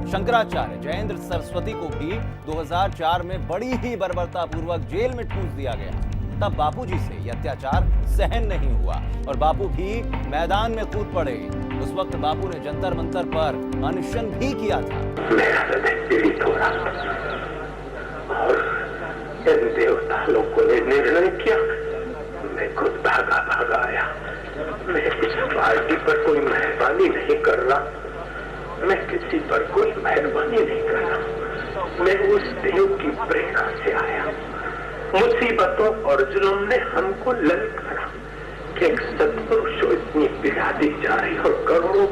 शंकराचार्य जयेंद्र सरस्वती को भी 2004 में बड़ी ही बर्बरतापूर्वक जेल में ठूंस दिया गया। तब बापूजी से यह अत्याचार सहन नहीं हुआ और बापू भी मैदान में कूद पड़े। उस वक्त बापू ने जंतर मंतर पर अनशन भी किया था। मेरा हृदय पीड़ित हो रहा और इन देवता लोगों ने निर्णय किया, मैं खुद भागा आया। मैं इस पार्टी पर कोई मेहरबानी नहीं कर रहा, मैं किसी पर कोई मेहरबानी नहीं कर रहा। मैं उस देव की प्रेरणा से आया। मुसीबतों और जुल्म ने हमको ललकारा कि एक सत्पुरुष को इतनी पीड़ा दी जा रही और करोड़ों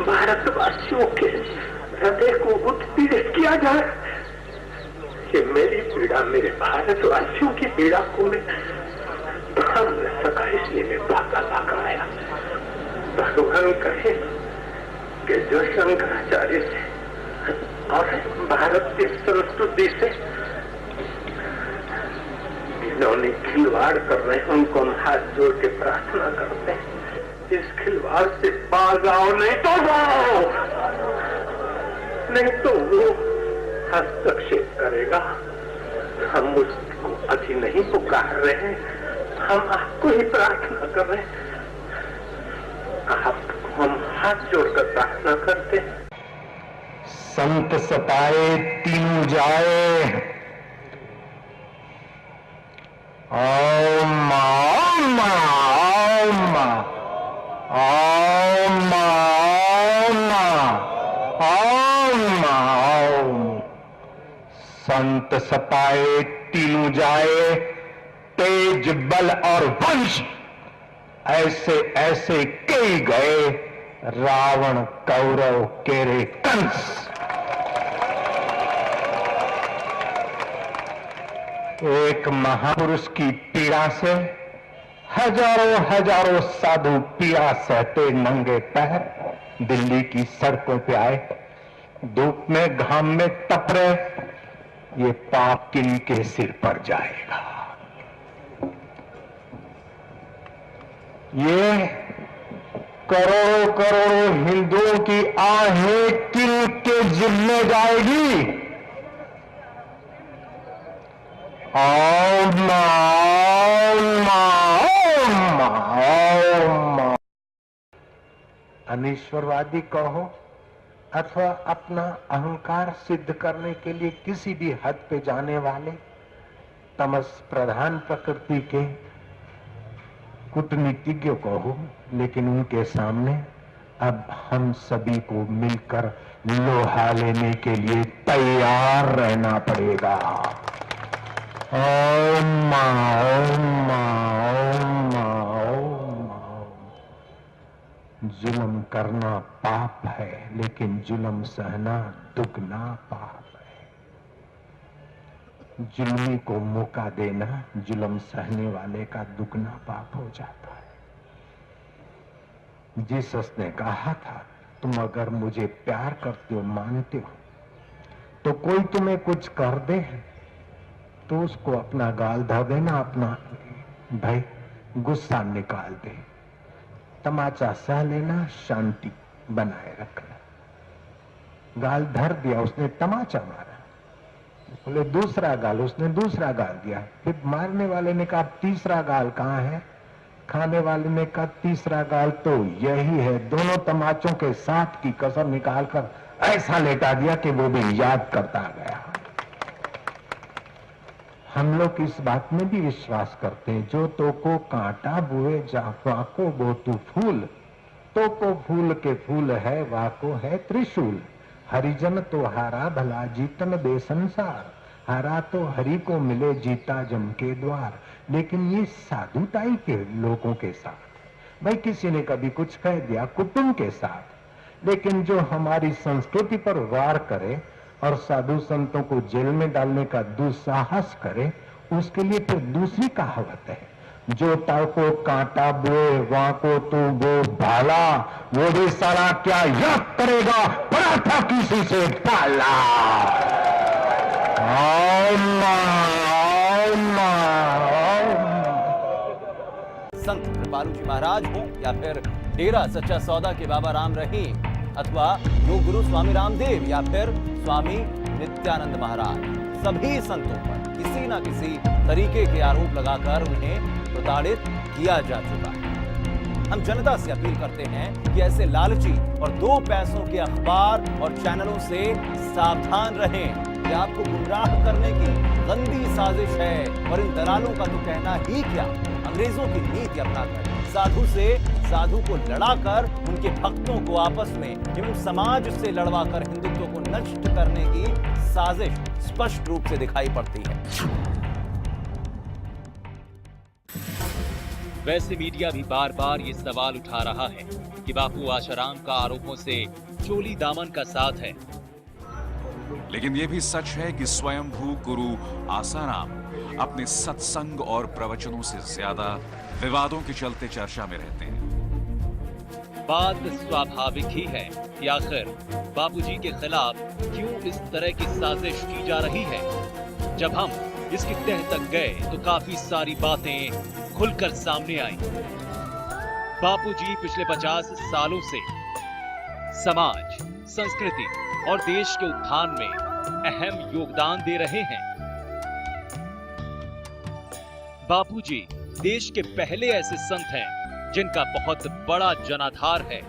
भारतवासियों के हृदय को उत्पीड़ित किया जाए। कि मेरी पीड़ा, मेरे भारतवासियों की पीड़ा को मैं थाम न सका, इसलिए मैं भागा आया। भगवान कहे कि जो शंकराचार्य से और भारत की संस्कृति से इन्होंने खिलवाड़ कर रहे हैं, उनको हम हाथ जोड़ के प्रार्थना करते हैं, इस खिलवाड़ से बाज आओ, नहीं तो वो हस्तक्षेप करेगा। हम उसको अभी नहीं पुकार रहे हैं, हम आपको ही प्रार्थना कर रहे हैं। आपको हम हाथ जोड़कर प्रार्थना करते हैं। संत सताए तीनों जाए, ओम ओम ओम ओम ओम ओम। संत सताए तीनों जाए, तेज बल और वंश ऐसे ऐसे कई गए, रावण कौरव केरे कंस। एक महापुरुष की पीड़ा से हजारों साधु पीड़ा सहते नंगे पैर दिल्ली की सड़कों पे आए, धूप में घाम में तप रहे। ये पाप किनके सिर पर जाएगा? ये करोड़ों हिंदुओं की आहें किनके जिम्मे जाएगी? ओम ओम ओम ओम। अनीश्वरवादी कहो अथवा अपना अहंकार सिद्ध करने के लिए किसी भी हद पे जाने वाले तमस प्रधान प्रकृति के कूटनीतिज्ञ कहो, लेकिन उनके सामने अब हम सभी को मिलकर लोहा लेने के लिए तैयार रहना पड़ेगा। ओम ओम ओम ओम। जुल्म करना पाप है, लेकिन जुल्म सहना दुगना पाप है। जुल्मी को मौका देना जुल्म सहने वाले का दुगना पाप हो जाता है। जीसस ने कहा था, तुम अगर मुझे प्यार करते हो, मानते हो, तो कोई तुम्हें कुछ कर दे तो उसको अपना गाल धर देना, अपना भाई गुस्सा निकाल दे, तमाचा सह लेना, शांति बनाए रखना। गाल धर दिया उसने, तमाचा मारा, बोले दूसरा गाल, उसने दूसरा गाल दिया। फिर मारने वाले ने कहा तीसरा गाल कहाँ है? खाने वाले ने कहा तीसरा गाल तो यही है। दोनों तमाचों के साथ की कसम निकालकर ऐसा लेटा दिया कि वो भी याद करता गया। हम लोग इस बात में भी विश्वास करते हैं, जो तो को कांटा बुए जाफा को वो तू फूल, तो को फूल के फूल है, वाको है त्रिशूल। हरिजन तो हारा भला जीतन दे संसार, हारा तो हरि को मिले जीता जम के द्वार। लेकिन ये साधुताई के लोगों के साथ, भाई किसी ने कभी कुछ कह दिया कुटुंब के साथ, लेकिन जो हमारी संस्कृति पर वार करे और साधु संतों को जेल में डालने का दुस्साहस करे, उसके लिए फिर दूसरी कहावत है, जो ताव को कांटा बोए वहां को तो वो भाला, वो भी सारा क्या याद करेगा, पड़ा था किसी से पाला। संत कृपालू जी महाराज हो या फिर डेरा सच्चा सौदा के बाबा राम रहीम, अथवा योग गुरु स्वामी रामदेव या फिर स्वामी नित्यानंद महाराज, सभी संतों पर किसी न किसी तरीके के आरोप लगाकर उन्हें प्रताड़ित किया जा चुका है। हम जनता से अपील करते हैं कि ऐसे लालची और दो पैसों के अखबार और चैनलों से सावधान रहें। ये आपको गुमराह करने की गंदी साजिश है और इन दलालों का तो कहना ही क्या, अंग्रेजों की नीति अपनाकर साधु से साधु को लड़ाकर उनके भक्तों को आपस में एवं समाज से लड़वाकर हिंदुत्व को नष्ट करने की साजिश स्पष्ट रूप से दिखाई पड़ती है। वैसे मीडिया भी बार बार ये सवाल उठा रहा है कि बापू आशाराम का आरोपों से चोली दामन का साथ है। लेकिन यह भी सच है कि स्वयंभू गुरु आसाराम अपने सत्संग और प्रवचनों से ज्यादा विवादों के चलते चर्चा में रहते हैं। बात स्वाभाविक ही है कि आखिर बापूजी के खिलाफ क्यों इस तरह की साजिश की जा रही है। जब हम इसकी तह तक गए तो काफी सारी बातें खुलकर सामने आई। बापूजी पिछले 50 सालों से समाज, संस्कृति और देश के उत्थान में अहम योगदान दे रहे हैं। बापूजी देश के पहले ऐसे संत हैं जिनका बहुत बड़ा जनाधार है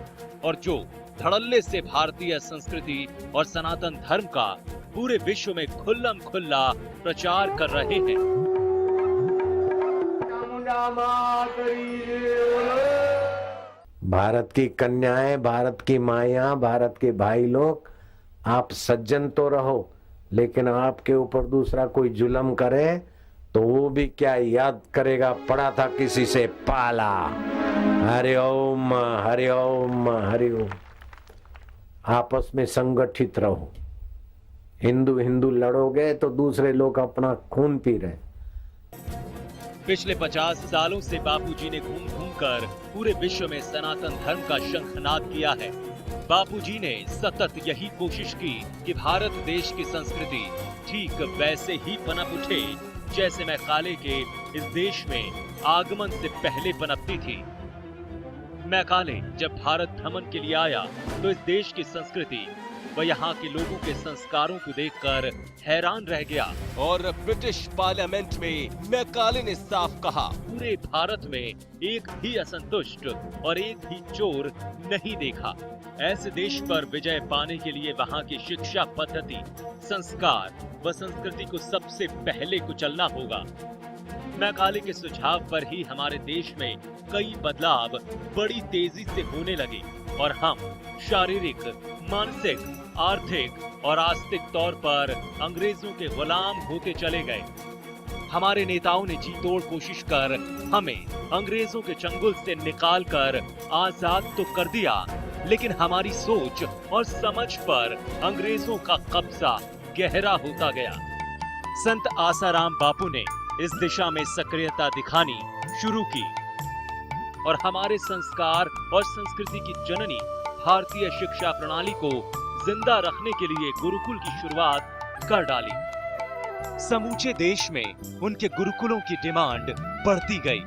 और जो धड़ल्ले से भारतीय संस्कृति और सनातन धर्म का पूरे विश्व में खुल्लम खुल्ला प्रचार कर रहे हैं। भारत की कन्याएं, भारत की माया, भारत के भाई लोग, आप सज्जन तो रहो, लेकिन आपके ऊपर दूसरा कोई जुल्म करे तो वो भी क्या याद करेगा, पड़ा था किसी से पाला। हरि ओम, हरि ओम, हरि ओम। आपस में संगठित रहो। हिंदू हिंदू लड़ोगे तो दूसरे लोग अपना खून पी रहे। पिछले 50 सालों से बापूजी ने घूम घूम कर पूरे विश्व में सनातन धर्म का शंखनाद किया है। बापूजी ने सतत यही कोशिश की कि भारत देश की संस्कृति ठीक वैसे ही पनप उठे जैसे मैकाले के इस देश में आगमन से पहले पनपती थी। मैकाले जब भारत भ्रमण के लिए आया तो इस देश की संस्कृति व यहाँ के लोगों के संस्कारों को देखकर हैरान रह गया और ब्रिटिश पार्लियामेंट में मैकाले ने साफ कहा, पूरे भारत में एक भी असंतुष्ट और एक भी चोर नहीं देखा। ऐसे देश पर विजय पाने के लिए वहाँ की शिक्षा पद्धति, संस्कार व संस्कृति को सबसे पहले कुचलना होगा। मैकाले के सुझाव पर ही हमारे देश में कई बदलाव बड़ी तेजी से होने लगे और हम शारीरिक, मानसिक, आर्थिक और आस्तिक तौर पर अंग्रेजों के गुलाम होते चले गए। हमारे नेताओं ने जी तोड़ कोशिश कर हमें अंग्रेजों के चंगुल से निकालकर आजाद तो कर दिया, लेकिन हमारी सोच और समझ पर अंग्रेजों का कब्जा गहरा होता गया। संत आसाराम बापू ने इस दिशा में सक्रियता दिखानी शुरू की और हमारे संस्कार और संस्कृति की जननी भारतीय शिक्षा प्रणाली को जिंदा रखने के लिए गुरुकुल की शुरुआत कर डाली। समूचे देश में उनके गुरुकुलों की डिमांड बढ़ती गई।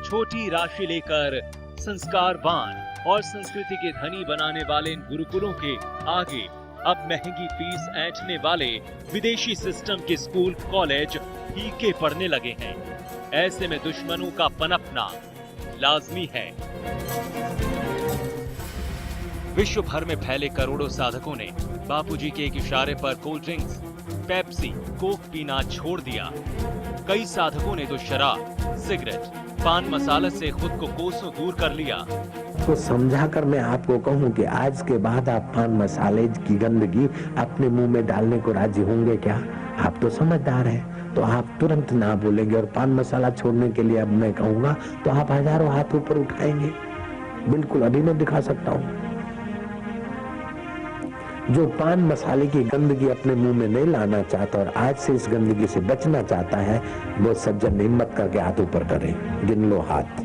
छोटी राशि लेकर संस्कारवान और संस्कृति के धनी बनाने वाले इन गुरुकुलों के आगे अब महंगी फीस ऐंठने वाले विदेशी सिस्टम के स्कूल, कॉलेज फीके पड़ने लगे हैं। ऐसे में दुश्मनों का पनपना लाजमी है। विश्व भर में फैले करोड़ों साधकों ने बापूजी के एक इशारे पर कोल्ड ड्रिंक्स, पेप्सी, कोक पीना छोड़ दिया। कई साधकों ने तो शराब, सिगरेट, पान मसाला से खुद को कोसों दूर कर लिया। तो समझाकर मैं आपको कहूं कि आज के बाद आप पान मसाले की गंदगी अपने मुंह में डालने को राजी होंगे क्या? आप तो समझदार हैं, तो आप तुरंत ना बोलेंगे। और पान मसाला छोड़ने के लिए अब मैं कहूंगा तो आप हजारों हाथ ऊपर उठाएंगे। बिल्कुल अभी मैं दिखा सकता हूं। जो पान मसाले की गंदगी अपने मुंह में नहीं लाना चाहता और आज से इस गंदगी से बचना चाहता है, वो सज्जन हिम्मत करके हाथ ऊपर करे। गिन लो हाथ,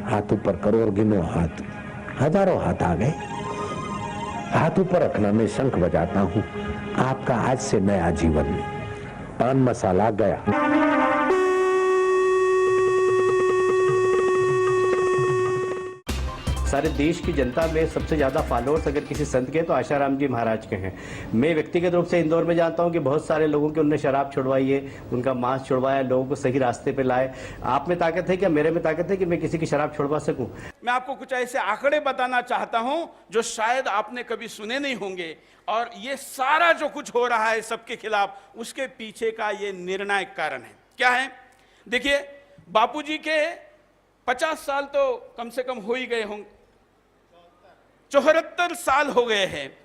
हाथ ऊपर करो और गिनो हाथ। हजारों हाथ आ गए। हाथ ऊपर रखना, मैं शंख बजाता हूं। आपका आज से नया जीवन। पान मसाला गया। सारे देश की जनता में सबसे ज़्यादा फॉलोअर्स अगर किसी संत के तो आशाराम जी महाराज के हैं। मैं व्यक्तिगत रूप से इंदौर में जानता हूं कि बहुत सारे लोगों की उन्होंने शराब छुड़वाई है, उनका मांस छुड़वाया, लोगों को सही रास्ते पे लाए। आप में ताकत है क्या, मेरे में ताकत है कि मैं किसी की शराब छुड़वा सकूं? मैं आपको कुछ ऐसे आंकड़े बताना चाहता हूं जो शायद आपने कभी सुने नहीं होंगे, और ये सारा जो कुछ हो रहा है सबके खिलाफ, उसके पीछे का ये निर्णायक कारण है। क्या है? देखिए, बापूजी के 50 साल तो कम से कम हो ही गए होंगे, 74 साल हो गए हैं।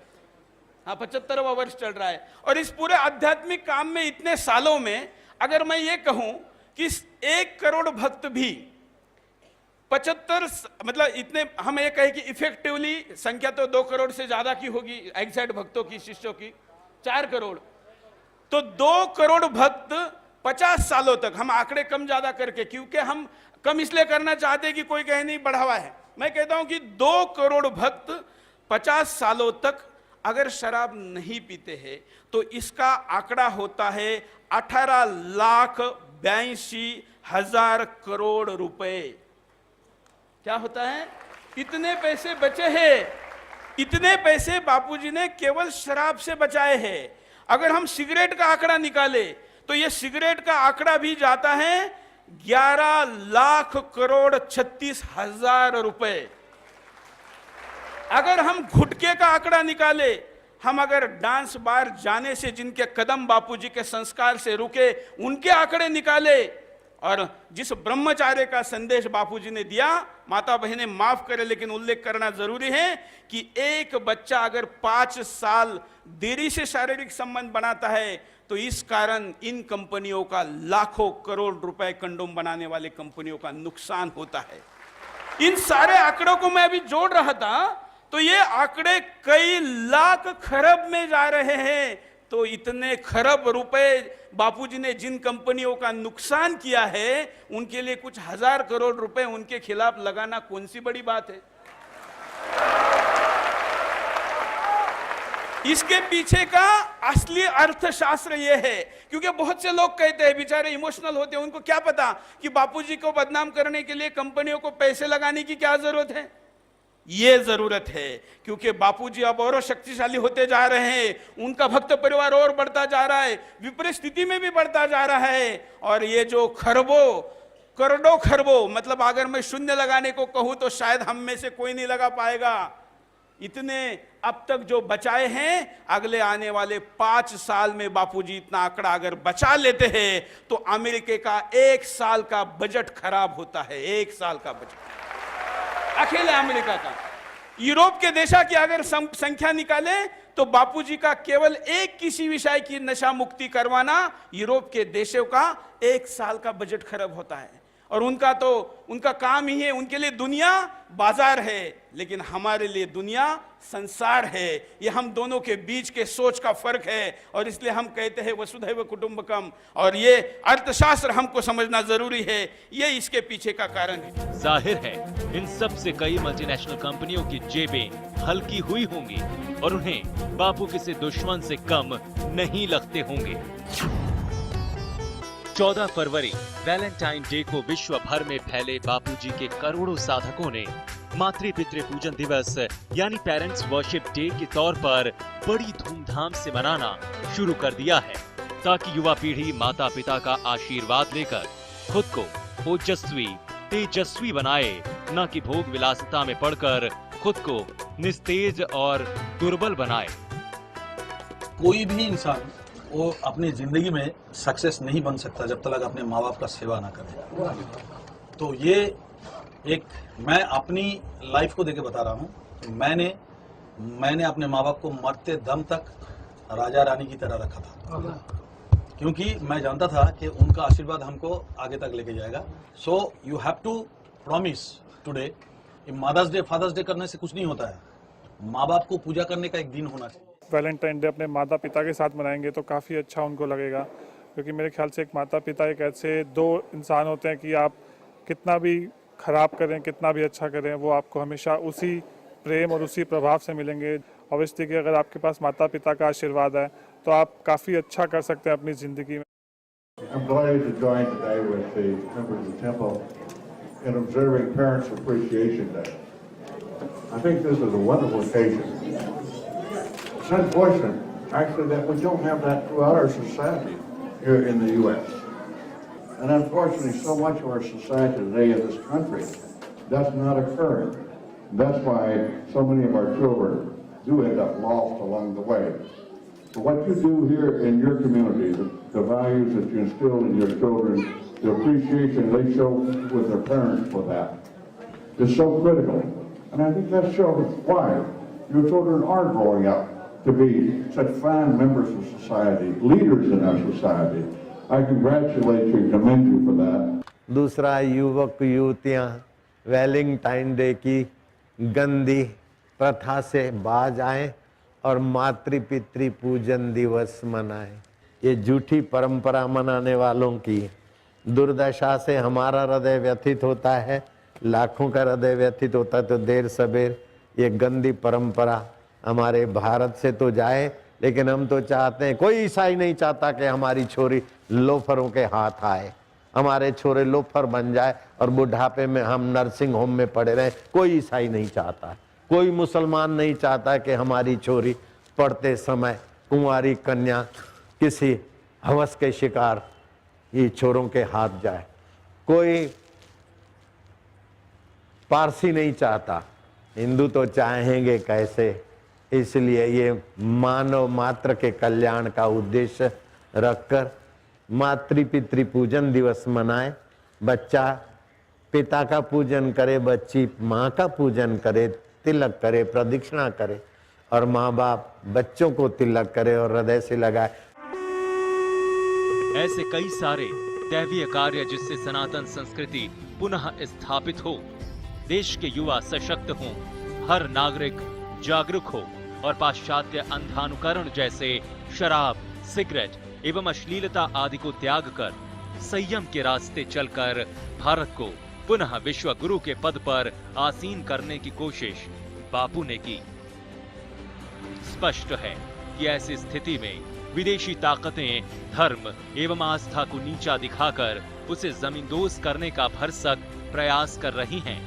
हाँ, 75वां वर्ष चल रहा है। और इस पूरे आध्यात्मिक काम में इतने सालों में अगर मैं ये कहूं कि 1 करोड़ भक्त भी 75 मतलब इतने, हम ये कहें कि इफेक्टिवली संख्या तो 2 करोड़ से ज्यादा की होगी एग्जैक्ट भक्तों की, शिष्यों की 4 करोड़, तो 2 करोड़ भक्त 50 सालों तक, हम आंकड़े कम ज्यादा करके, क्योंकि हम कम इसलिए करना चाहते हैं कि कोई कहे नहीं बढ़ावा है, मैं कहता हूं कि 2 करोड़ भक्त 50 सालों तक अगर शराब नहीं पीते हैं तो इसका आंकड़ा होता है 18,82,000 करोड़ रुपए। क्या होता है? इतने पैसे बचे हैं, इतने पैसे बापूजी ने केवल शराब से बचाए हैं। अगर हम सिगरेट का आंकड़ा निकाले तो ये सिगरेट का आंकड़ा भी जाता है 11,36,36,000 रुपए। अगर हम गुटखे का आंकड़ा निकाले, हम अगर डांस बार जाने से जिनके कदम बापूजी के संस्कार से रुके उनके आंकड़े निकाले, और जिस ब्रह्मचार्य का संदेश बापूजी ने दिया, माता बहनें माफ करें लेकिन उल्लेख करना जरूरी है कि एक बच्चा अगर 5 साल देरी से शारीरिक संबंध बनाता है तो इस कारण इन कंपनियों का लाखों करोड़ रुपए कंडोम बनाने वाले कंपनियों का नुकसान होता है। इन सारे आंकड़ों को मैं अभी जोड़ रहा था तो ये आंकड़े कई लाख खरब में जा रहे हैं। तो इतने खरब रुपए बापूजी ने जिन कंपनियों का नुकसान किया है उनके लिए कुछ 1000 करोड़ रुपए उनके खिलाफ लगाना कौन सी बड़ी बात है? इसके पीछे का असली अर्थशास्त्र यह है, क्योंकि बहुत से लोग कहते हैं, बेचारे इमोशनल होते हैं, उनको क्या पता कि बापूजी को बदनाम करने के लिए कंपनियों को पैसे लगाने की क्या जरूरत है। ये जरूरत है क्योंकि बापूजी अब और शक्तिशाली होते जा रहे हैं, उनका भक्त परिवार और बढ़ता जा रहा है, विपरीत स्थिति में भी बढ़ता जा रहा है। और ये जो खरबों करोड़ों खरबों, मतलब अगर मैं शून्य लगाने को कहूं तो शायद हम में से कोई नहीं लगा पाएगा, इतने अब तक जो बचाए हैं, अगले आने वाले 5 साल में बापूजी इतना आंकड़ा अगर बचा लेते हैं तो अमेरिका का 1 साल का बजट खराब होता है। 1 साल का बजट अकेले अमेरिका का। यूरोप के देशों की अगर संख्या निकाले तो बापूजी का केवल एक किसी विषय की नशा मुक्ति करवाना यूरोप के देशों का 1 साल का बजट खराब होता है। और उनका काम ही है, उनके लिए दुनिया बाजार है लेकिन हमारे लिए दुनिया संसार है। ये हम दोनों के बीच के सोच का फर्क है और इसलिए हम कहते हैं वसुधैव कुटुंबकम, और ये अर्थशास्त्र हमको समझना जरूरी है। ये इसके पीछे का कारण है। जाहिर है इन सब से कई मल्टीनेशनल कंपनियों की जेबें हल्की हुई होंगी और उन्हें बापू किसी दुश्मन से कम नहीं लगते होंगे। 14 फरवरी वैलेंटाइन डे को विश्व भर में फैले बापूजी के करोड़ों साधकों ने मातृ पितृ पूजन दिवस यानी पेरेंट्स वर्शिप डे के तौर पर बड़ी धूमधाम से मनाना शुरू कर दिया है, ताकि युवा पीढ़ी माता पिता का आशीर्वाद लेकर खुद को ओजस्वी तेजस्वी बनाए, न कि भोग विलासिता में पड़कर खुद को निस्तेज और दुर्बल बनाए। कोई भी इंसान वो अपनी जिंदगी में सक्सेस नहीं बन सकता जब तक अपने माँ बाप का सेवा ना करे। तो ये एक मैं अपनी लाइफ को देके बता रहा हूँ। मैंने अपने माँ बाप को मरते दम तक राजा रानी की तरह रखा था, क्योंकि मैं जानता था कि उनका आशीर्वाद हमको आगे तक लेके जाएगा। So you have to promise today. Mother's Day Father's Day करने से कुछ नहीं होता है, माँ बाप को पूजा करने का एक दिन होना चाहिए। वैलेंटाइन डे अपने माता पिता के साथ मनाएंगे तो काफ़ी अच्छा उनको लगेगा, क्योंकि मेरे ख्याल से एक माता पिता एक ऐसे 2 इंसान होते हैं कि आप कितना भी खराब करें कितना भी अच्छा करें वो आपको हमेशा उसी प्रेम और उसी प्रभाव से मिलेंगे। ऑब्वियसली कि अगर आपके पास माता पिता का आशीर्वाद है तो आप काफ़ी अच्छा कर सकते हैं अपनी ज़िंदगी में। I'm delighted to join today with the members of the temple in observing Parents Appreciation Day. I think this is a wonderful occasion. It's unfortunate, actually, that we don't have that throughout our society here in the U.S. And unfortunately, so much of our society today in this country does not occur. That's why so many of our children do end up lost along the way. So what you do here in your community, the values that you instill in your children, the appreciation they show with their parents for that, is so critical. And I think that shows why your children are growing up to be such fine members of society, leaders in our society. I congratulate you and commend you for that. दूसरा, युवक युवतियां Valentine day की गंदी प्रथा से बाज आए और मातृ पितृ पूजन दिवस मनाएं। ये झूठी परंपरा मनाने वालों की दुर्दशा से हमारा हृदय व्यथित होता है, लाखों का हृदय व्यथित होता है। तो देर सबेर ये गंदी परंपरा हमारे भारत से तो जाए, लेकिन हम तो चाहते हैं, कोई ईसाई नहीं चाहता कि हमारी छोरी लोफरों के हाथ आए, हमारे छोरे लोफर बन जाए और बुढ़ापे में हम नर्सिंग होम में पड़े रहें। कोई ईसाई नहीं चाहता, कोई मुसलमान नहीं चाहता कि हमारी छोरी पढ़ते समय कुंवारी कन्या किसी हवस के शिकार ये छोरों के हाथ जाए। कोई पारसी नहीं चाहता, हिंदू तो चाहेंगे कैसे। इसलिए ये मानव मात्र के कल्याण का उद्देश्य रखकर मातृ पितृ पूजन दिवस मनाए। बच्चा पिता का पूजन करे, बच्ची माँ का पूजन करे, तिलक करे, प्रदक्षिणा करे, और माँ बाप बच्चों को तिलक करे और हृदय से लगाए। ऐसे कई सारे दैवीय कार्य जिससे सनातन संस्कृति पुनः स्थापित हो, देश के युवा सशक्त हों, हर नागरिक जागरूक हो और पाश्चात्य अंधानुकरण जैसे शराब, सिगरेट एवं अश्लीलता आदि को त्याग कर संयम के रास्ते चलकर भारत को पुनः विश्व गुरु के पद पर आसीन करने की कोशिश बापू ने की। स्पष्ट है कि ऐसी स्थिति में विदेशी ताकतें धर्म एवं आस्था को नीचा दिखाकर उसे जमींदोज करने का भरसक प्रयास कर रही हैं,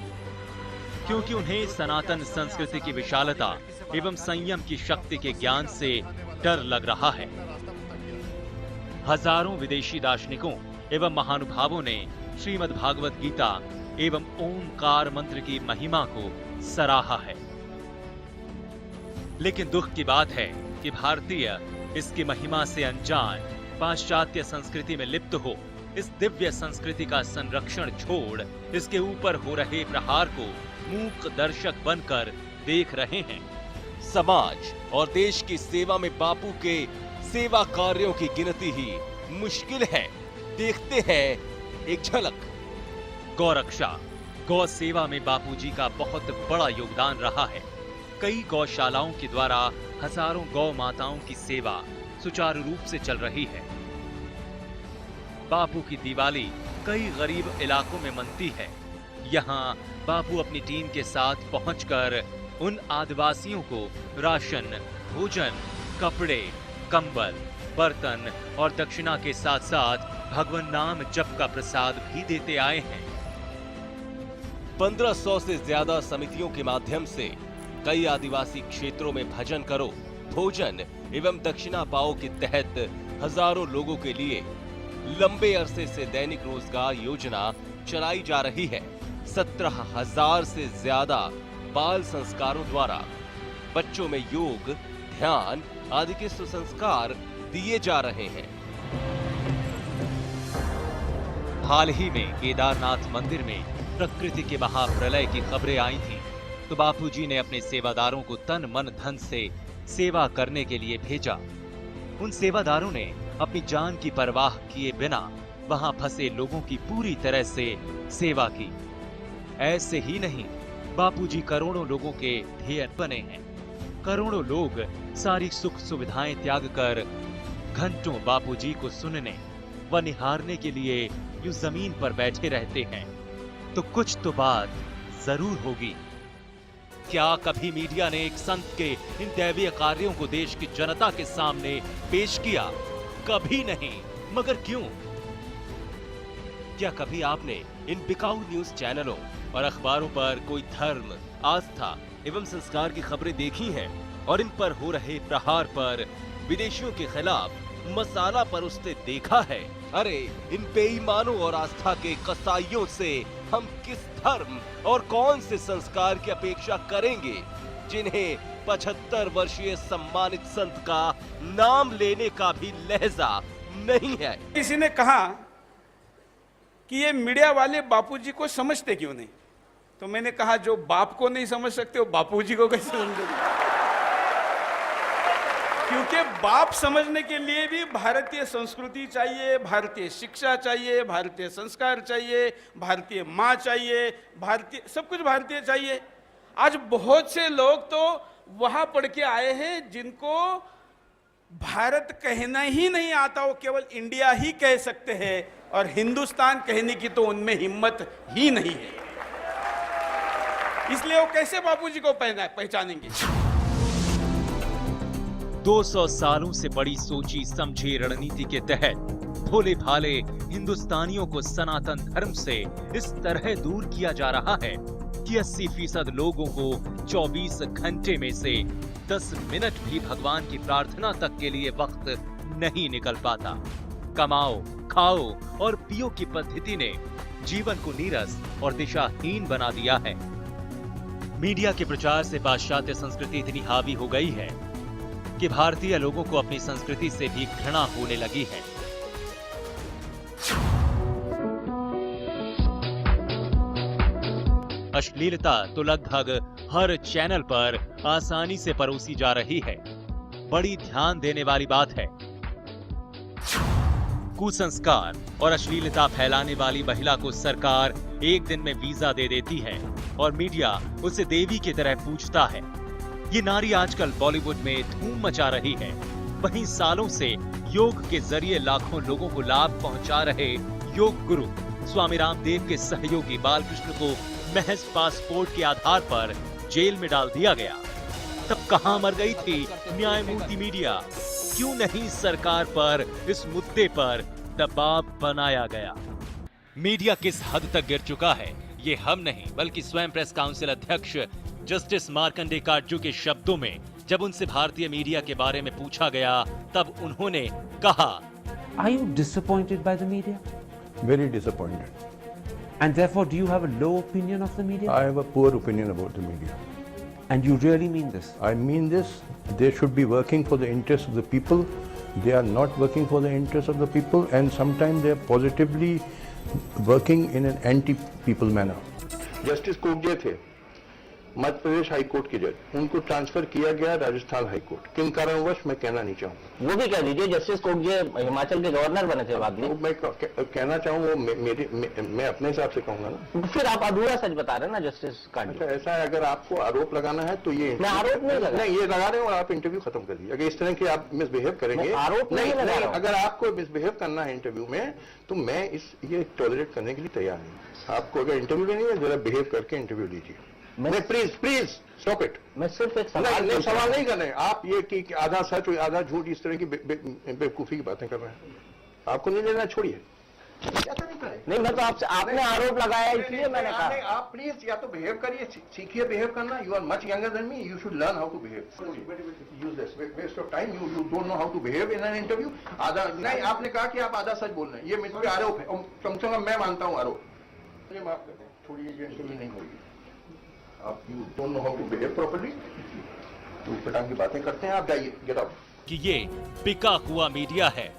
क्योंकि उन्हें सनातन संस्कृति की विशालता एवं संयम की शक्ति के ज्ञान से डर लग रहा है। हजारों विदेशी दार्शनिकों एवं महानुभावों ने श्रीमद् भागवत गीता एवं ओमकार मंत्र की महिमा को सराहा है, लेकिन दुख की बात है कि भारतीय इसकी महिमा से अनजान, पाश्चात्य संस्कृति में लिप्त हो इस दिव्य संस्कृति का संरक्षण छोड़ इसके ऊपर हो रहे प्रहार को मूक दर्शक बनकर देख रहे हैं। समाज और देश की सेवा में बापू के सेवा कार्यों की गिनती ही मुश्किल है। देखते हैं एक झलक। गौरक्षा, गौ सेवा में बापूजी का बहुत बड़ा योगदान रहा है। कई गौशालाओं के द्वारा हजारों गौ माताओं की सेवा सुचारू रूप से चल रही है। बापू की दिवाली कई गरीब इलाकों में मनती है। यहाँ बापू अपनी टीम के साथ पहुंचकर उन आदिवासियों को राशन, भोजन, कपड़े, कंबल, बर्तन और दक्षिणा के साथ साथ भगवान नाम जप का प्रसाद भी देते आए हैं। 1500 से ज्यादा समितियों के माध्यम से कई आदिवासी क्षेत्रों में भजन करो, भोजन एवं दक्षिणा पाओ के तहत हजारों लोगों के लिए लंबे अरसे से दैनिक रोजगार योजना चलाई जा रही है। 17,000 से ज्यादा बाल संस्कारों द्वारा बच्चों में योग, ध्यान आदि के सुसंस्कार दिए जा रहे हैं। हाल ही में केदारनाथ मंदिर में प्रकृति के महाप्रलय की खबरें आई थी, तो बापूजी ने अपने सेवादारों को तन मन धन से सेवा करने के लिए भेजा। उन सेवादारों ने अपनी जान की परवाह किए बिना वहां फंसे लोगों की पूरी तरह से सेवा की। ऐसे ही नहीं, बापूजी करोड़ों लोगों के ध्येय बने हैं। करोड़ों लोग सारी सुख सुविधाएं त्याग कर घंटों बापूजी को सुनने व निहारने के लिए यूं जमीन पर बैठे रहते हैं। तो कुछ तो बात जरूर होगी। क्या कभी मीडिया ने एक संत के इन दैवीय कार्यों को देश की जनता के सामने पेश किया? कभी नहीं। मगर क्यों? क्या कभी आपने इन बिकाऊ न्यूज चैनलों और अखबारों पर कोई धर्म, आस्था एवं संस्कार की खबरें देखी हैं और इन पर हो रहे प्रहार पर विदेशियों के खिलाफ मसाला परोसते देखा है। अरे इन बेईमानों और आस्था के कसाईयों से हम किस धर्म और कौन से संस्कार की अपेक्षा करेंगे जिन्हें 75 वर्षीय सम्मानित संत का नाम लेने का भी लहजा नहीं है। किसी ने कहा कि ये मीडिया वाले बापूजी को समझते क्यों नहीं, तो मैंने कहा जो बाप को नहीं समझ सकते वो बापूजी को कैसे समझेंगे? क्योंकि बाप समझने के लिए भी भारतीय संस्कृति चाहिए, भारतीय शिक्षा चाहिए, भारतीय संस्कार चाहिए, भारतीय माँ चाहिए, भारतीय सब कुछ भारतीय चाहिए। आज बहुत से लोग तो वहां पढ़ के आए हैं जिनको भारत कहना ही नहीं आता, वो केवल इंडिया ही कह सकते हैं और हिंदुस्तान कहने की तो उनमें हिम्मत ही नहीं है। इसलिए वो कैसे बापूजी को पहचानेंगे? 200 सालों से बड़ी सोची समझी रणनीति के तहत भोले भाले हिंदुस्तानियों को सनातन धर्म से इस तरह दूर किया जा रहा है कि 80% लोगों को 24 घंटे में से 10 मिनट भी भगवान की प्रार्थना तक के लिए वक्त नहीं निकल पाता। कमाओ, खाओ और पियो की पद्धति ने जीवन को नीरस और दिशाहीन बना दिया है। मीडिया के प्रचार से पाश्चात्य संस्कृति इतनी हावी हो गई है कि भारतीय लोगों को अपनी संस्कृति से भी घृणा होने लगी है। अश्लीलता तो लगभग हर चैनल पर आसानी से परोसी जा रही है। बड़ी ध्यान देने वाली बात है, कुसंस्कार और अश्लीलता फैलाने वाली महिला को सरकार एक दिन में वीजा दे देती है और मीडिया उसे देवी की तरह पूजता है। ये नारी आजकल बॉलीवुड में धूम मचा रही है। वहीं सालों से योग के जरिए लाखों लोगों को लाभ पहुंचा रहे योग गुरु स्वामी रामदेव के सहयोगी बालकृष्ण को महज पासपोर्ट के आधार पर जेल में डाल दिया गया। तब कहां मर गई थी न्यायमूर्ति मीडिया? क्यों नहीं सरकार पर इस मुद्दे पर दबाव बनाया गया? मीडिया किस हद तक गिर चुका है ये हम नहीं बल्कि स्वयं प्रेस काउंसिल अध्यक्ष जस्टिस मार्कंडे काटजू के शब्दों में जब उनसे भारतीय मीडिया के बारे में पूछा गया तब उन्होंने कहा, Are you disappointed by the media? Very disappointed. And therefore, do you have a low opinion of the media? I have a poor opinion about the media. And you really mean this? I mean this. They should be working for the interests of the people. They are not working for the interests of the people, and sometimes they are positively working in an anti-people manner. Justice Kogje थे मध्य प्रदेश high court के जज, उनको transfer किया गया Rajasthan high court. किन कारणवश मैं कहना नहीं चाहूँ। वो भी कह दीजिए, जस्टिस कोगजे हिमाचल के गवर्नर बने थे बाद में। मैं कहना चाहूँ वो मैं अपने हिसाब से कहूँगा ना। फिर आप अधूरा सच बता रहे हैं ना जस्टिस का। अच्छा, ऐसा है, अगर आपको आरोप लगाना है तो ये मैं आरोप नहीं ये लगा रहे हो और आप इंटरव्यू खत्म कर दीजिए। अगर इस तरह के आप मिसबिहेव करेंगे, आरोप नहीं लगा रहा हूं। अगर आपको मिसबिहेव करना है इंटरव्यू में तो मैं ये टॉलरेट करने के लिए तैयार हूँ। आपको अगर इंटरव्यू लेनी है जरा बिहेव करके इंटरव्यू लीजिए। नहीं, प्लीज स्टॉप इट। मैं सिर्फ एक सवाल नहीं कर रहे हैं आप। ये कि आधा सच और आधा झूठ इस तरह की बेवकूफी की बातें कर रहे हैं। आपको नहीं लेना, छोड़िए। नहीं, मैं तो आपने आरोप लगाया इसलिए मैंने कहा। आप प्लीज या तो बिहेव करिए, सीखिए बिहेव करना। You are much younger than me, you should learn how to behave. Use this waste of time. You don't know how to behave in an interview. आधा नहीं, आपने कहा कि आप आधा सच बोल रहे हैं, ये मुझ पर आरोप है। कम से कम मैं मानता हूँ आरोप। मुझे माफ कर दें, छोड़िए, ये इंटरव्यू नहीं होगी। आप you don't know how to behave properly, तो पटांग की बातें करते हैं। आप जाइए, गेट आउट। कि ये बिका हुआ मीडिया है।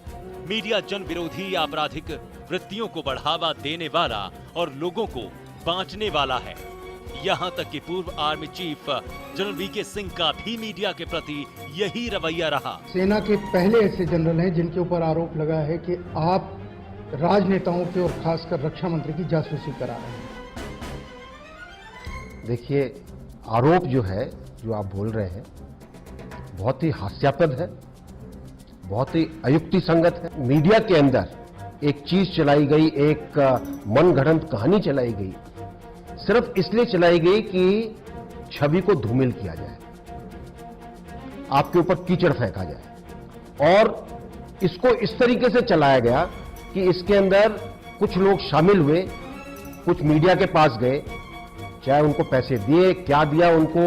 मीडिया जन विरोधी या आपराधिक वृत्तियों को बढ़ावा देने वाला और लोगों को बांटने वाला है। यहाँ तक कि पूर्व army chief general VK Singh का भी मीडिया के प्रति यही रवैया रहा। सेना के पहले ऐसे जनरल हैं जिनके ऊपर आरोप लगा है कि आप राजनेताओं के और खासकर रक्षा मंत्री की जासूसी करा रहे हैं। देखिए, आरोप जो है, जो आप बोल रहे हैं, बहुत ही हास्यास्पद है, बहुत ही अयुक्ति संगत है। मीडिया के अंदर एक चीज चलाई गई, एक मनगढ़ंत कहानी चलाई गई, सिर्फ इसलिए चलाई गई कि छवि को धूमिल किया जाए, आपके ऊपर कीचड़ फेंका जाए। और इसको इस तरीके से चलाया गया कि इसके अंदर कुछ लोग शामिल हुए, कुछ मीडिया के पास गए चाहे उनको पैसे दिए, क्या दिया उनको,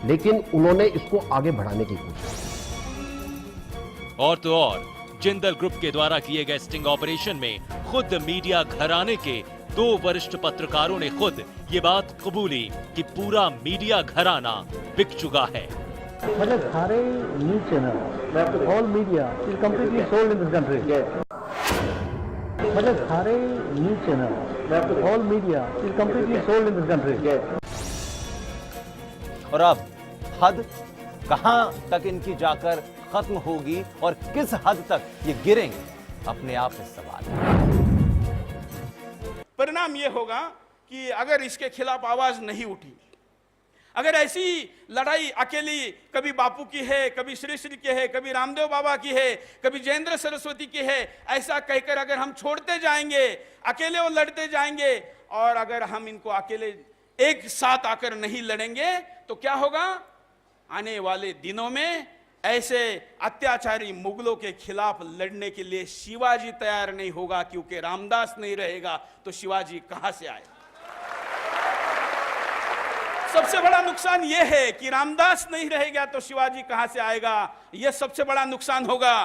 लेकिन उन्होंने इसको आगे बढ़ाने की कोशिश की। और तो और जिंदल ग्रुप के द्वारा किए गए स्टिंग ऑपरेशन में खुद मीडिया घराने के 2 वरिष्ठ पत्रकारों ने खुद ये बात कबूली कि पूरा मीडिया घराना बिक चुका है। मतलब सारे news channel, all media is completely sold in this country. मतलब सारे news channel, all media is completely sold in this country. और अब हद कहां तक इनकी जाकर खत्म होगी और किस हद तक ये गिरेंगे, अपने आप में सवाल है। परिणाम ये होगा कि अगर इसके खिलाफ आवाज नहीं उठी, अगर ऐसी लड़ाई अकेली कभी बापू की है, कभी श्री श्री की है, कभी रामदेव बाबा की है, कभी जयेंद्र सरस्वती की है, ऐसा कहकर अगर हम छोड़ते जाएंगे, अकेले वो लड़ते जाएंगे, और अगर हम इनको अकेले एक साथ आकर नहीं लड़ेंगे तो क्या होगा? आने वाले दिनों में ऐसे अत्याचारी मुगलों के खिलाफ लड़ने के लिए शिवाजी तैयार नहीं होगा, क्योंकि रामदास नहीं रहेगा तो शिवाजी कहां से आएगा? सबसे बड़ा नुकसान यह है कि रामदास नहीं रहेगा तो शिवाजी कहां से आएगा? यह सबसे बड़ा नुकसान होगा।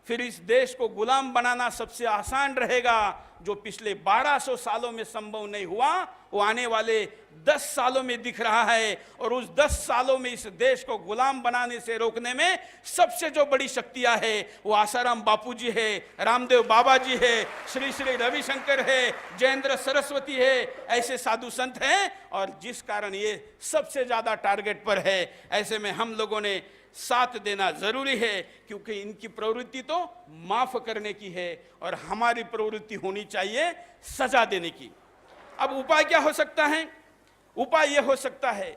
फिर इस देश को गुलाम बनाना सबसे आसान रहेगा। जो पिछले 1200 सालों में संभव नहीं हुआ, वो आने वाले 10 सालों में दिख रहा है। और उस 10 सालों में इस देश को गुलाम बनाने से रोकने में सबसे जो बड़ी शक्तियां है वो आसाराम बापू जी है, रामदेव बाबा जी है, श्री श्री रविशंकर है, जयेंद्र सरस्वती है, ऐसे साधु संत हैं। और जिस कारण ये सबसे ज्यादा टारगेट पर है, ऐसे में हम लोगों ने साथ देना जरूरी है, क्योंकि इनकी प्रवृत्ति तो माफ करने की है और हमारी प्रवृत्ति होनी चाहिए सजा देने की। अब उपाय क्या हो सकता है? उपाय यह हो सकता है,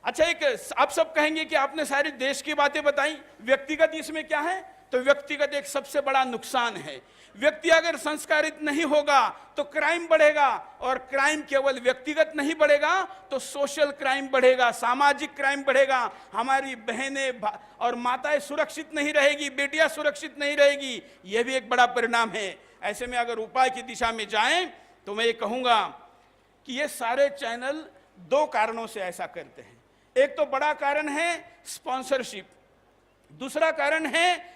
अच्छा एक आप सब कहेंगे कि आपने सारी देश की बातें बताई, व्यक्तिगत इसमें क्या है? तो व्यक्तिगत एक सबसे बड़ा नुकसान है। व्यक्ति अगर संस्कारित नहीं होगा तो क्राइम बढ़ेगा, और क्राइम केवल व्यक्तिगत नहीं बढ़ेगा तो सोशल क्राइम बढ़ेगा, सामाजिक क्राइम बढ़ेगा। हमारी बहनें और माताएं सुरक्षित नहीं रहेगी, बेटियां सुरक्षित नहीं रहेगी, यह भी एक बड़ा परिणाम है। ऐसे में अगर उपाय की दिशा में जाएं तो मैं ये कहूंगा कि ये सारे चैनल 2 कारणों से ऐसा करते हैं। एक तो बड़ा कारण है स्पॉन्सरशिप, दूसरा कारण है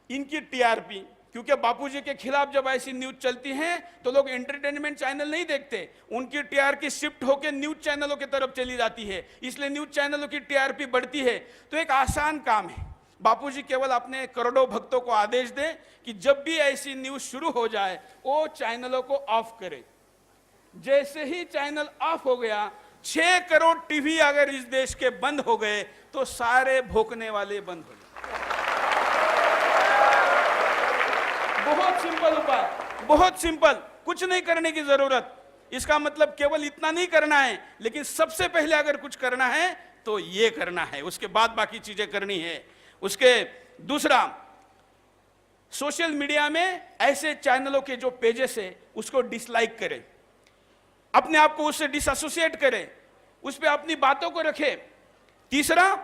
इनकी टीआरपी, क्योंकि बापूजी के खिलाफ जब ऐसी न्यूज चलती हैं तो लोग एंटरटेनमेंट चैनल नहीं देखते, उनकी टीआरपी शिफ्ट होकर न्यूज चैनलों की तरफ चली जाती है, इसलिए न्यूज चैनलों की टीआरपी बढ़ती है। तो एक आसान काम है, बापूजी केवल अपने करोड़ों भक्तों को आदेश दें कि जब भी ऐसी न्यूज शुरू हो जाए वो चैनलों को ऑफ करें। जैसे ही चैनल ऑफ हो गया, 6 करोड़ टीवी अगर इस देश के बंद हो गए तो सारे भोंकने वाले बंद हो गए। बहुत सिंपल उपाय, बहुत सिंपल, कुछ नहीं करने की जरूरत। इसका मतलब केवल इतना नहीं करना है, लेकिन सबसे पहले अगर कुछ करना है तो ये करना है, उसके बाद बाकी चीजें करनी है। उसके दूसरा, सोशल मीडिया में ऐसे चैनलों के जो पेजेस है उसको डिसलाइक करें, अपने आप को उससे डिसएसोसिएट करें, उस पर अपनी बातों को रखें। तीसरा,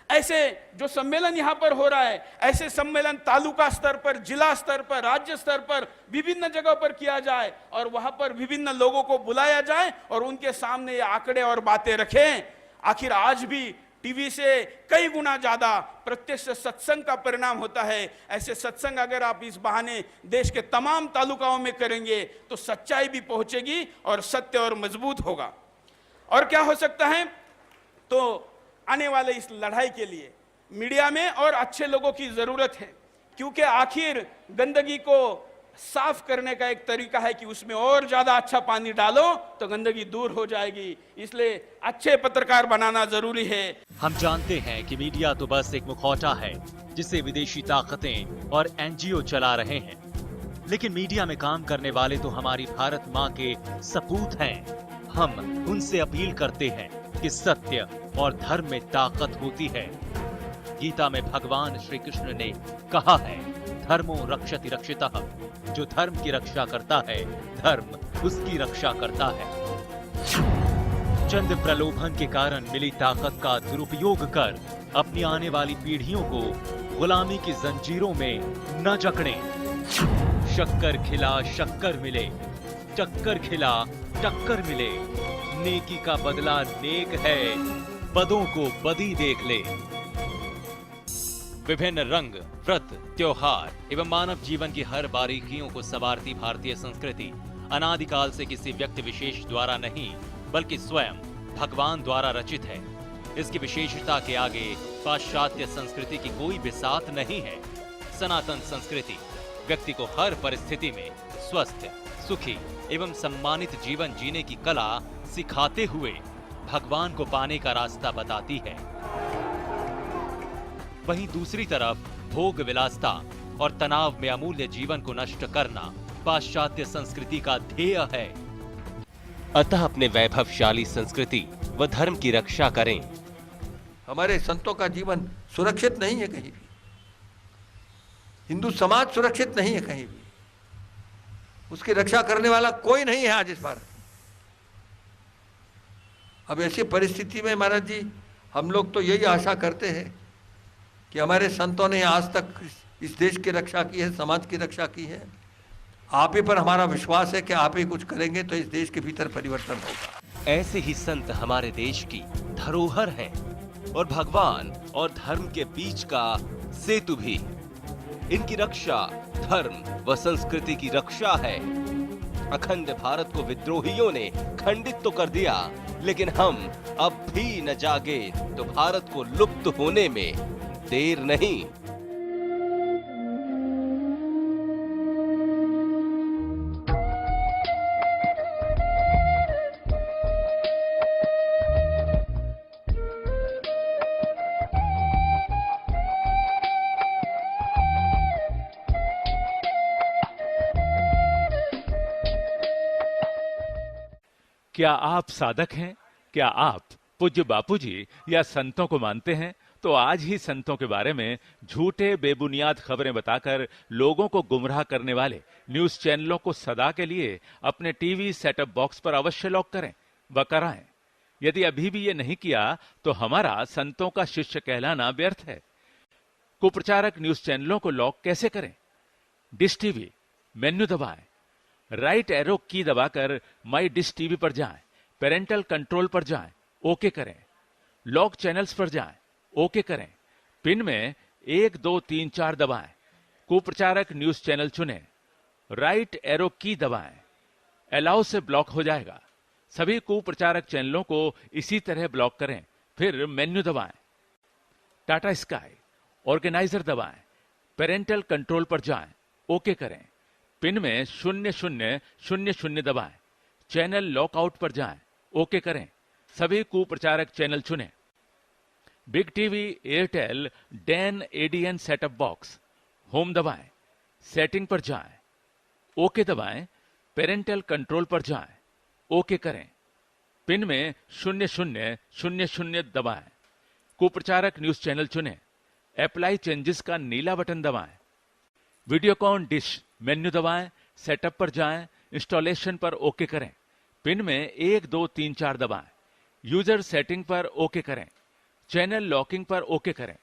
ऐसे जो सम्मेलन यहां पर हो रहा है, ऐसे सम्मेलन तालुका स्तर पर, जिला स्तर पर, राज्य स्तर पर, विभिन्न जगहों पर किया जाए और वहां पर विभिन्न लोगों को बुलाया जाए और उनके सामने ये आंकड़े और बातें रखें। आखिर आज भी टीवी से कई गुना ज्यादा प्रत्यक्ष सत्संग का परिणाम होता है। ऐसे सत्संग अगर आप इस बहाने देश के तमाम तालुकाओं में करेंगे तो सच्चाई भी पहुंचेगी और सत्य और मजबूत होगा। और क्या हो सकता है? तो आने वाले इस लड़ाई के लिए मीडिया में और अच्छे लोगों की जरूरत है, क्योंकि आखिर गंदगी को साफ करने का एक तरीका है कि उसमें और ज्यादा अच्छा पानी डालो तो गंदगी दूर हो जाएगी। इसलिए अच्छे पत्रकार बनाना जरूरी है। हम जानते हैं कि मीडिया तो बस एक मुखौटा है जिसे विदेशी ताकतें और एनजीओ चला रहे हैं, लेकिन मीडिया में काम करने वाले तो हमारी भारत माँ के सपूत हैं। हम उनसे अपील करते हैं कि सत्य और धर्म में ताकत होती है। गीता में भगवान श्री कृष्ण ने कहा है, धर्मो रक्षति रक्षितः, जो धर्म की रक्षा करता है धर्म उसकी रक्षा करता है। चंद प्रलोभन के कारण मिली ताकत का दुरुपयोग कर अपनी आने वाली पीढ़ियों को गुलामी की जंजीरों में न जकड़ें। शक्कर खिला शक्कर मिले, टक्कर खिला टक्कर मिले, नेकी का बदला नेक है, बदों को बदी देख ले। विभिन्न रंग, व्रत, त्योहार एवं मानव जीवन की हर बारीकियों को संवारती भारतीय संस्कृति अनादिकाल से किसी व्यक्ति विशेष द्वारा नहीं बल्कि स्वयं भगवान द्वारा रचित है। इसकी विशेषता के आगे पाश्चात्य संस्कृति की कोई बिसात नहीं है। सनातन संस्कृति व्यक्ति को हर परिस्थिति में स्वस्थ, सुखी एवं सम्मानित जीवन जीने की कला सिखाते हुए भगवान को पाने का रास्ता बताती है। वहीं दूसरी तरफ भोग विलासता और तनाव में अमूल्य जीवन को नष्ट करना पाश्चात्य संस्कृति का ध्येय है। अतः अपने वैभवशाली संस्कृति व धर्म की रक्षा करें। हमारे संतों का जीवन सुरक्षित नहीं है कहीं भी, हिंदू समाज सुरक्षित नहीं है कहीं भी, उसकी रक्षा करने वाला कोई नहीं है आज इस बार। अब ऐसी परिस्थिति में महाराज जी हम लोग तो यही आशा करते हैं कि हमारे संतों ने आज तक इस देश की रक्षा की है, समाज की रक्षा की है। आप ही पर हमारा विश्वास है कि आप ही कुछ करेंगे तो इस देश के भीतर परिवर्तन होगा। ऐसे ही संत हमारे देश की धरोहर हैं और भगवान और धर्म के बीच का सेतु भी। इनकी रक्षा धर्म व संस्कृति की रक्षा है। अखंड भारत को विद्रोहियों ने खंडित तो कर दिया, लेकिन हम अब भी न जागे तो भारत को लुप्त होने में देर नहीं। क्या आप साधक हैं? क्या आप पूज्य बापूजी या संतों को मानते हैं? तो आज ही संतों के बारे में झूठे बेबुनियाद खबरें बताकर लोगों को गुमराह करने वाले न्यूज चैनलों को सदा के लिए अपने टीवी सेटअप बॉक्स पर अवश्य लॉक करें व कराएं। यदि अभी भी ये नहीं किया तो हमारा संतों का शिष्य कहलाना व्यर्थ है। कुप्रचारक न्यूज चैनलों को लॉक कैसे करें? डिश टीवी मेन्यू दबाएं, राइट एरो की दबाकर माई डिश टीवी पर जाएं, पेरेंटल कंट्रोल पर जाएं, ओके करें, लॉक चैनल्स पर जाएं, ओके करें, पिन में 1 2 3 4 दबाएं, कुप्रचारक न्यूज चैनल चुनें, राइट एरो की दबाएं, अलाउ से ब्लॉक हो जाएगा। सभी कुप्रचारक चैनलों को इसी तरह ब्लॉक करें, फिर मेन्यू दबाएं, टाटा स्काई ऑर्गेनाइजर दबाएं, पेरेंटल कंट्रोल पर जाएं, ओके करें, पिन में 0000 दबाएं, चैनल लॉकआउट पर जाएं, ओके करें, सभी कुप्रचारक चैनल चुनें, big TV, Airtel, Dan ADN setup box, home दबाएं, सेटिंग पर जाएं, ओके दबाएं, पेरेंटल कंट्रोल पर जाएं, ओके करें, पिन में 0000 दबाएं, कुप्रचारक न्यूज चैनल चुनें, अप्लाई चेंजेस का नीला बटन दबाएं, वीडियोकॉन डिश मेन्यू दबाएं, सेटअप पर जाएं, इंस्टॉलेशन पर ओके करें, पिन में 1 2 3 4 दबाएं, यूजर सेटिंग पर ओके करें, चैनल लॉकिंग पर ओके करें,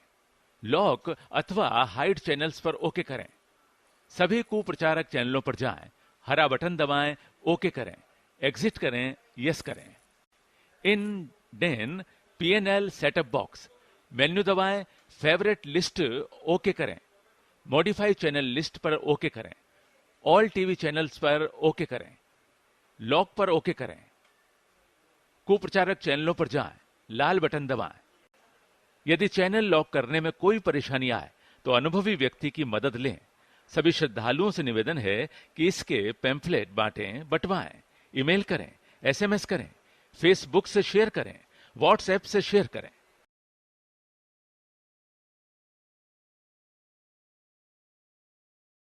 लॉक अथवा हाइड चैनल्स पर ओके करें, सभी कुप्रचारक चैनलों पर जाएं, हरा बटन दबाएं, ओके करें, एग्जिट करें, यस करें, इन Den PNL setup box menu दबाएं, फेवरेट लिस्ट ओके करें, मॉडिफाई चैनल लिस्ट पर ओके करें, ऑल टीवी चैनल्स पर ओके करें, लॉक पर ओके करें, कुप्रचारक चैनलों पर जाएं, लाल बटन दबाएं। यदि चैनल लॉक करने में कोई परेशानी आए तो अनुभवी व्यक्ति की मदद लें। सभी श्रद्धालुओं से निवेदन है कि इसके पैम्फलेट बांटें, बंटवाएं, ईमेल करें, एसएमएस करें, फेसबुक से शेयर करें, व्हाट्सएप से शेयर करें।